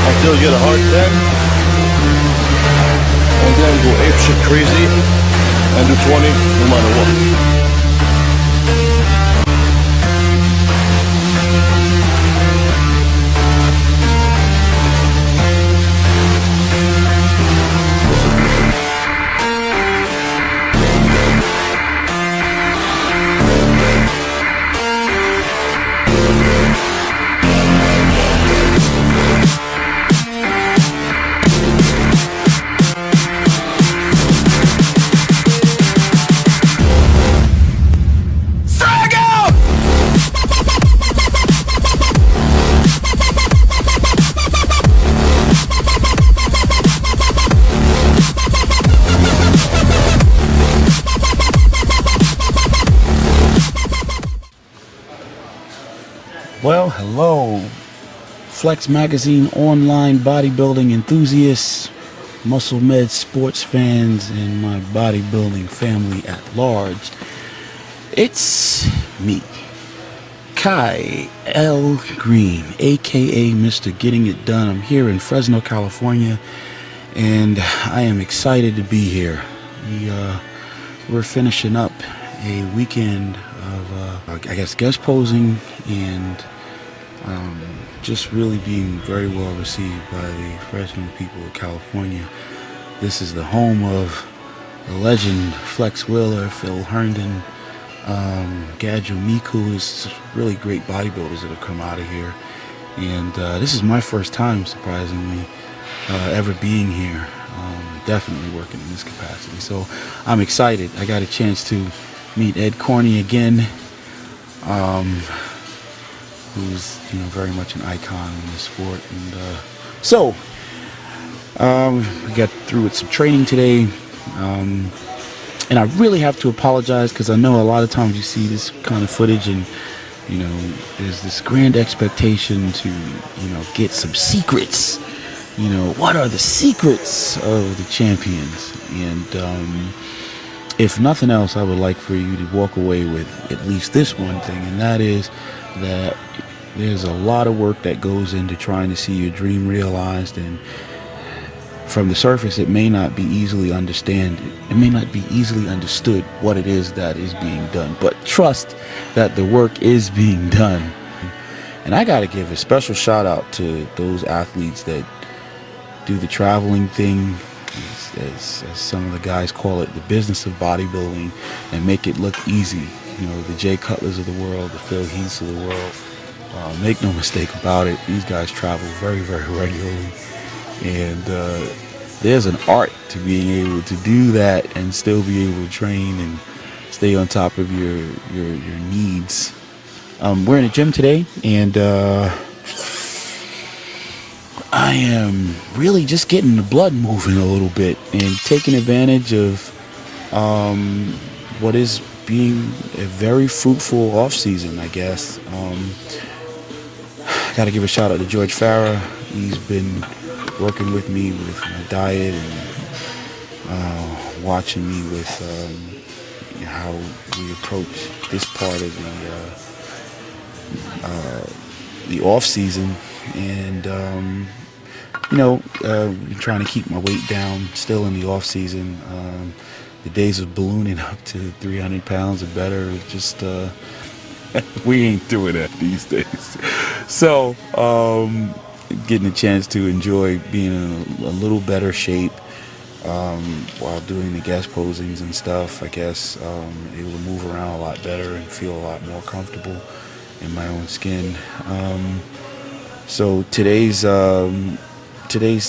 until you get a hard 10, and then go apeshit crazy and do 20 no matter what. Well, hello, Flex Magazine online bodybuilding enthusiasts, Muscle Med sports fans, and my bodybuilding family at large. It's me, Kai L. Green, aka Mr. Getting It Done. I'm here in Fresno, California, and I am excited to be here. We're finishing up a weekend of, guest posing and just really being very well received by the Fresno people of California. This is the home of the legend Flex Wheeler, Phil Herndon, Gadjo Miku. Is really great bodybuilders that have come out of here. And this is my first time, surprisingly, ever being here. Definitely working in this capacity. So I'm excited. I got a chance to meet Ed Corney again. Who's very much an icon in the sport, and so we got through with some training today, and I really have to apologize because I know a lot of times you see this kind of footage and there's this grand expectation to get some secrets. What are the secrets of the champions? And if nothing else, I would like for you to walk away with at least this one thing, and that is that there's a lot of work that goes into trying to see your dream realized, and from the surface it may not be easily understood what it is that is being done, but trust that the work is being done. And I got to give a special shout out to those athletes that do the traveling thing, as some of the guys call it, the business of bodybuilding, and make it look easy. The Jay Cutlers of the world, the Phil Heaths of the world. Make no mistake about it, these guys travel very, very regularly. And there's an art to being able to do that and still be able to train and stay on top of your needs. We're in a gym today, and I am really just getting the blood moving a little bit and taking advantage of what is being a very fruitful off season, I guess. Got to give a shout out to George Farah. He's been working with me with my diet and watching me with how we approach this part of the off season, and trying to keep my weight down still in the off season. The days of ballooning up to 300 pounds or better, just we ain't doing that these days. So getting a chance to enjoy being in a little better shape while doing the guest posings and stuff, I guess, able to move around a lot better and feel a lot more comfortable in my own skin. So today's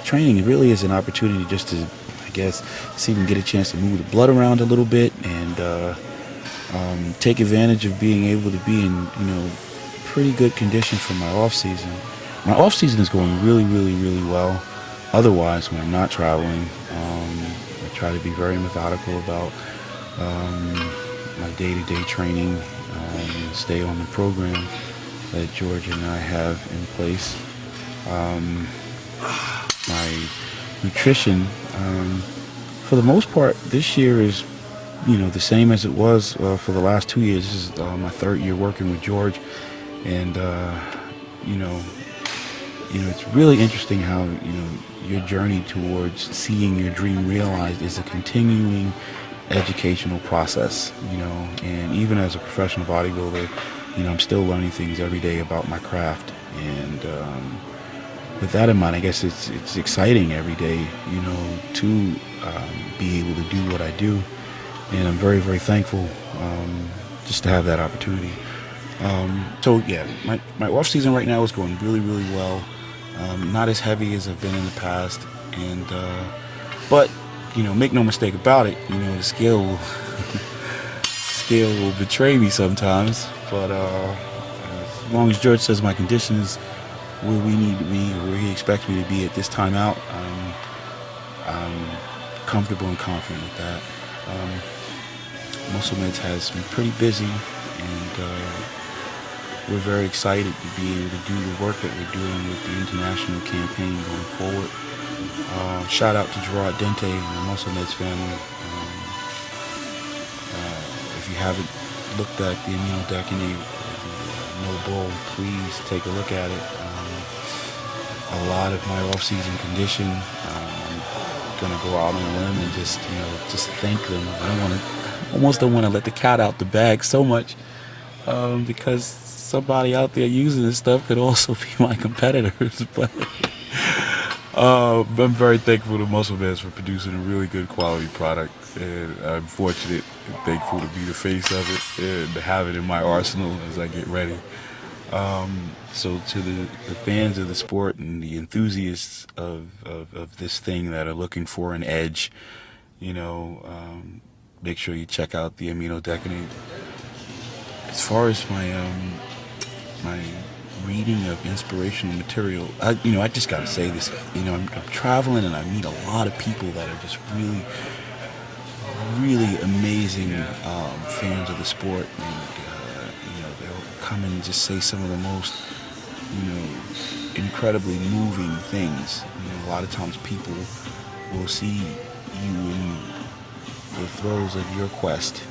training really is an opportunity just to, I guess, see if we can get a chance to move the blood around a little bit and take advantage of being able to be in pretty good condition for my off season. My off season is going really, really, really well. Otherwise, when I'm not traveling, I try to be very methodical about my day-to-day training, stay on the program that George and I have in place. My nutrition, for the most part, this year is, the same as it was for the last 2 years. This is my third year working with George, and it's really interesting how, your journey towards seeing your dream realized is a continuing educational process, and even as a professional bodybuilder, I'm still learning things every day about my craft. And with that in mind, I guess it's exciting every day, to be able to do what I do. And I'm very, very thankful just to have that opportunity. So yeah, my off season right now is going really, really well. Not as heavy as I've been in the past, and but make no mistake about it. The scale will betray me sometimes. But as long as George says my condition is where we need to be, or where he expects me to be at this time out, I'm comfortable and confident with that. Muscle Meds has been pretty busy, and we're very excited to be able to do the work that we're doing with the international campaign going forward. Shout out to Gerard Dente and the Muscle Meds family. If you haven't looked at the immunodecanoate, No Bull, please take a look at it. A lot of my off-season condition, I'm gonna go out on a limb and just thank them. Almost don't want to let the cat out the bag so much, because somebody out there using this stuff could also be my competitors. But I'm very thankful to Muscle Meds for producing a really good quality product, and I'm fortunate and thankful to be the face of it and to have it in my arsenal as I get ready. So to the fans of the sport and the enthusiasts of this thing that are looking for an edge, make sure you check out the immunodecanoate. As far as my reading of inspirational material, I just gotta say this. I'm traveling and I meet a lot of people that are just really, really amazing fans of the sport, and they'll come and just say some of the most, incredibly moving things. A lot of times people will see you in the throes of your quest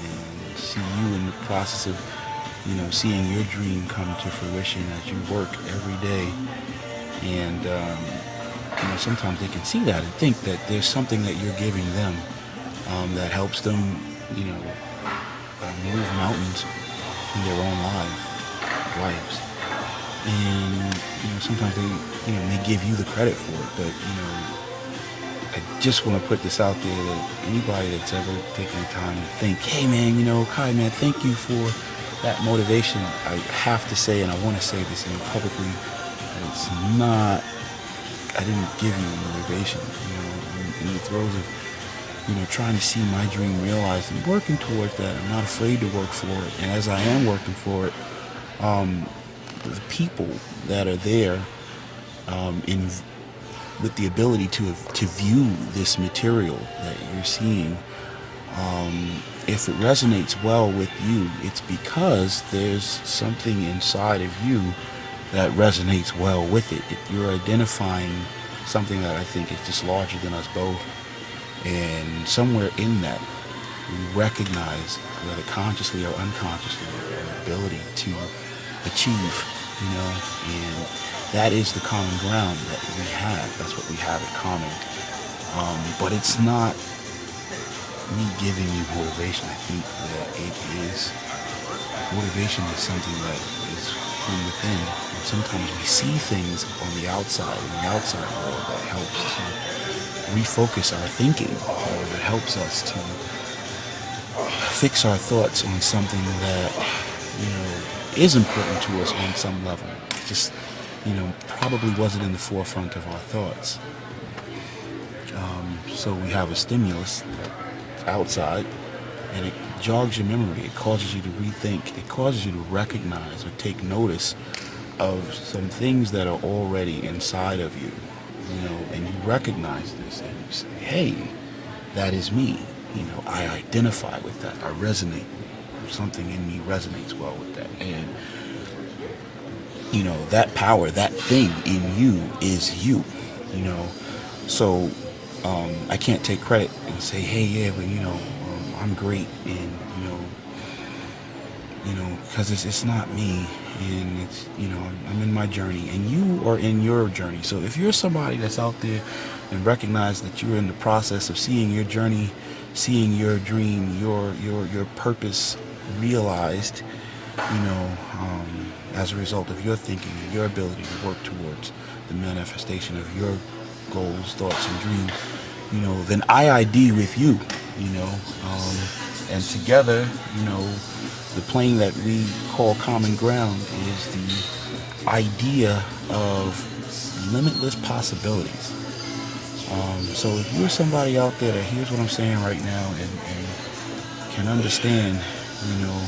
and see you in the process of seeing your dream come to fruition as you work every day. And sometimes they can see that and think that there's something that you're giving them that helps them move mountains in their own lives. And sometimes they may give you the credit for it, but I just want to put this out there that anybody that's ever taken the time to think, hey man, Kai man, thank you for that motivation. I have to say, and I want to say this publicly, that it's not, I didn't give you motivation. In the throes of trying to see my dream realized and working towards that, I'm not afraid to work for it. And as I am working for it, the people that are there with the ability to view this material that you're seeing, if it resonates well with you, it's because there's something inside of you that resonates well with it. You're identifying something that I think is just larger than us both, and somewhere in that we recognize, whether consciously or unconsciously, an ability to achieve, and that is the common ground that we have. That's what we have in common. But it's not me giving you motivation. I think that motivation is something that is from within. And sometimes we see things on the outside, in the outside world, that helps to refocus our thinking, or that helps us to fix our thoughts on something that, is important to us on some level. Just, probably wasn't in the forefront of our thoughts. So we have a stimulus outside, and it jogs your memory. It causes you to rethink. It causes you to recognize or take notice of some things that are already inside of you, and you recognize this and you say, hey, that is me. I identify with that. I resonate. Something in me resonates well with that. And, that power, that thing in you is you, So I can't take credit and say, hey, yeah, but, I'm great, and, you know, because it's not me, and it's, you know, I'm in my journey, and you are in your journey. So if you're somebody that's out there and recognize that you're in the process of seeing your journey, seeing your dream, your purpose realized, you know, as a result of your thinking and your ability to work towards the manifestation of your goals, thoughts, and dreams, you know, then I ID with you, you know, and together, you know, the plane that we call common ground is the idea of limitless possibilities. So if you're somebody out there that hears what I'm saying right now and can understand, you know,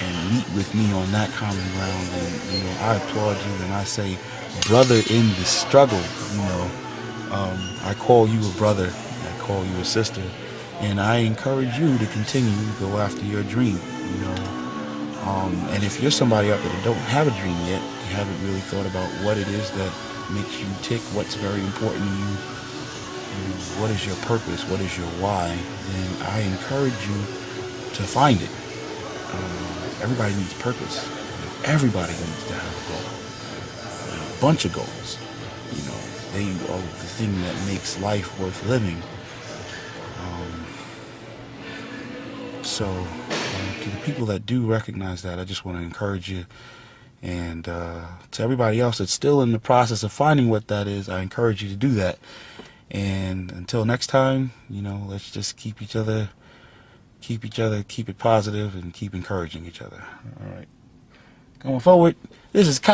and meet with me on that common ground, and you know, I applaud you and I say, brother in the struggle, you know, I call you a brother, I call you a sister, and I encourage you to continue to go after your dream, you know. And if you're somebody out there that don't have a dream yet, you haven't really thought about what it is that makes you tick, what's very important to you, what is your purpose, what is your why, then I encourage you to find it. Everybody needs purpose. Everybody needs to have a goal, a bunch of goals. You know, they are the thing that makes life worth living. So to the people that do recognize that, I just want to encourage you. And to everybody else that's still in the process of finding what that is, I encourage you to do that. And until next time, you know, let's just keep it positive, and keep encouraging each other. All right. Going forward, this is